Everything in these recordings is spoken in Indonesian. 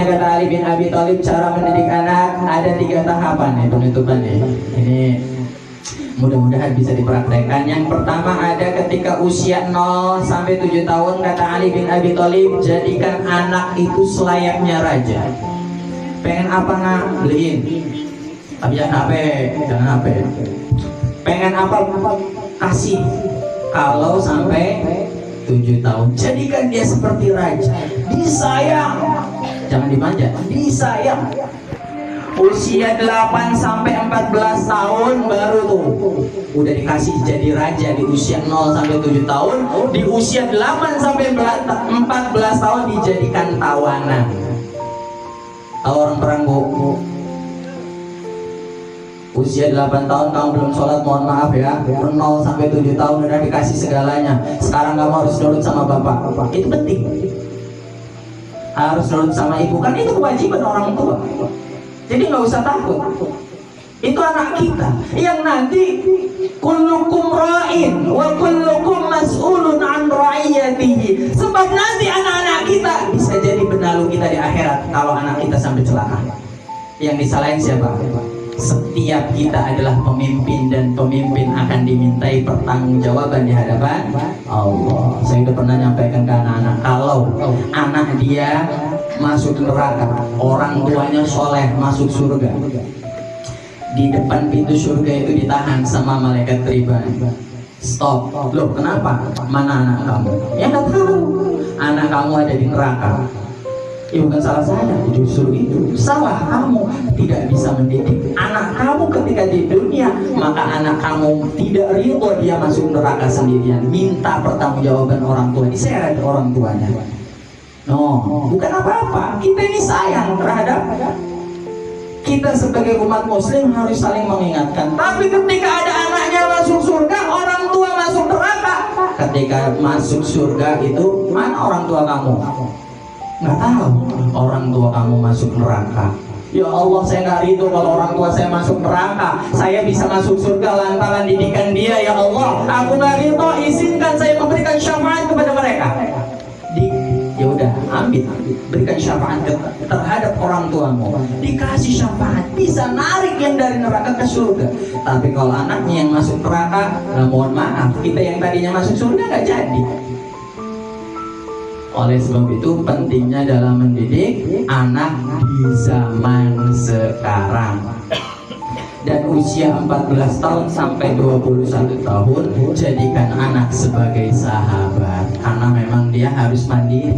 Kata Ali bin Abi Thalib, cara mendidik anak ada 3 tahapan ya penutupan ya. Ini mudah-mudahan bisa dipraktekkan. Yang pertama ada ketika usia 0 sampai 7 tahun, kata Ali bin Abi Thalib, jadikan anak itu selayaknya raja. Pengen apa nak? Beliin. Tapi jangan HP, jangan HP. Pengen apa? Kasih. Kalau sampai 7 tahun, jadikan dia seperti raja, disayang, jangan dimanja, disayang. Usia 8 sampai 14 tahun baru tuh udah dikasih jadi raja. Di usia 0 sampai 7 tahun, di usia 8 sampai 14 tahun dijadikan tawanan. Tahu orang perang bu? Usia 8 tahun kamu belum sholat, mohon maaf ya. 0 sampai 7 tahun udah dikasih segalanya. Sekarang kamu harus nurut sama bapak. Itu penting. Harus nurut sama ibu, kan itu kewajiban orang tua. Jadi nggak usah takut. Itu anak kita yang nanti kullukum ra'in wa kullukum mas'ulun an ra'iyatihi. Sebab nanti anak-anak kita bisa jadi benalu kita di akhirat kalau anak kita sampai celaka. Yang disalahin siapa? Setiap kita adalah pemimpin, dan pemimpin akan dimintai pertanggungjawaban di hadapan Allah. Saya sudah pernah nyampaikan ke anak-anak, kalau anak dia masuk neraka, orang tuanya soleh masuk surga, di depan pintu surga itu ditahan sama malaikat riban. Stop, loh kenapa? Mana anak kamu? Ya nggak tahu, anak kamu ada di neraka. Ya bukan salah saya, justru itu salah kamu, tidak bisa mendidik anak kamu ketika di dunia. Maka anak kamu tidak ridho dia masuk neraka sendirian, minta pertanggungjawaban orang tua, diseret orang tuanya. No, bukan apa-apa, kita ini sayang terhadap, kita sebagai umat muslim harus saling mengingatkan. Tapi ketika ada anaknya masuk surga, orang tua masuk neraka, ketika masuk surga itu mana orang tua kamu? Nggak tahu. Orang tua kamu masuk neraka. Ya Allah, saya nggak ridho kalau orang tua saya masuk neraka. Saya bisa masuk surga lantaran didikan dia. Ya Allah, aku nggak ridho, izinkan saya memberikan syafaat kepada mereka. Ya udah, ambil, berikan syafaat terhadap orang tuamu. Dikasih syafaat, bisa narik yang dari neraka ke surga. Tapi kalau anaknya yang masuk neraka, nah mohon maaf, kita yang tadinya masuk surga nggak jadi. Oleh sebab itu pentingnya dalam mendidik anak di zaman sekarang. Dan usia 14 tahun sampai 21 tahun jadikan anak sebagai sahabat, karena memang dia harus mandiri.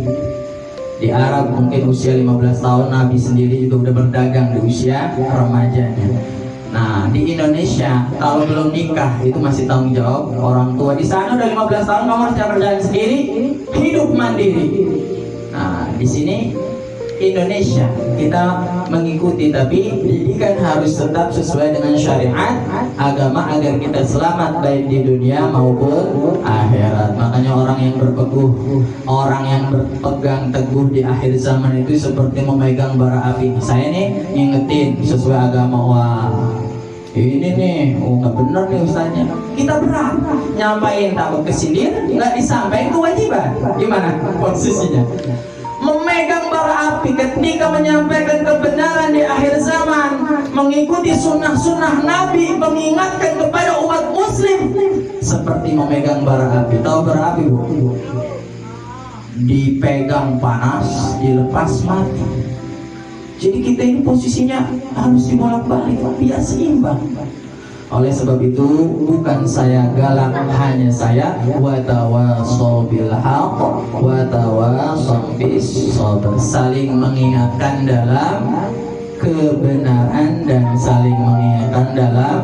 Di Arab mungkin usia 15 tahun Nabi sendiri juga udah berdagang di usia remajanya. Nah di Indonesia kalau belum nikah itu masih tanggung jawab orang tua. Di sana udah 15 tahun kamu harus kerjaan sendiri, hidup mandiri. Nah di sini Indonesia kita mengikuti, tapi pendidikan harus tetap sesuai dengan syariat agama agar kita selamat baik di dunia maupun akhirat. Makanya orang yang berpeguh, orang yang berpegang teguh di akhir zaman itu seperti memegang bara api. Saya nih ngingetin sesuai agama. Wah ini nih, oh nggak bener nih ustaznya. Kita berat nyampain, takut kesindir, nggak disampaikan, kewajiban. Gimana posisinya? Memegang bara api ketika menyampaikan kebenaran di akhir zaman, mengikuti sunnah-sunnah Nabi, mengingatkan kepada umat muslim, seperti memegang bara api. Tahu bara api bu? Dipegang panas, dilepas mati. Jadi kita ini posisinya harus dibolak-balik biar seimbang. Oleh sebab itu bukan saya galak, hanya saya watawasau bil haqq watawasau bis sabr, saling mengingatkan dalam kebenaran dan saling mengingatkan dalam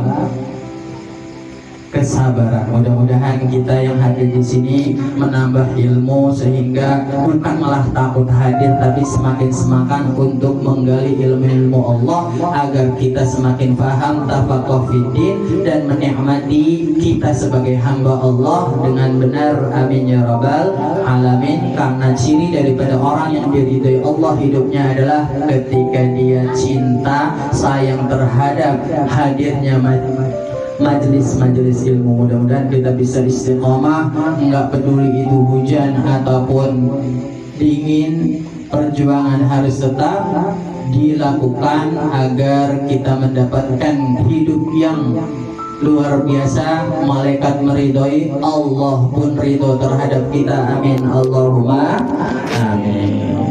kesabaran. Mudah-mudahan kita yang hadir di sini menambah ilmu sehingga bukan malah takut hadir, tapi semakin semangat untuk menggali ilmu Allah agar kita semakin paham tafaqquh fiddin dan menikmati kita sebagai hamba Allah dengan benar. Amin ya rabbal alamin. Karena ciri daripada orang yang diridhai Allah hidupnya adalah ketika dia cinta sayang terhadap hadirnya majelis-majelis ilmu. Mudah-mudahan kita bisa istiqomah, nggak peduli itu hujan ataupun dingin, perjuangan harus tetap dilakukan agar kita mendapatkan hidup yang luar biasa. Malaikat meridhoi, Allah pun ridho terhadap kita. Amin Allahumma amin.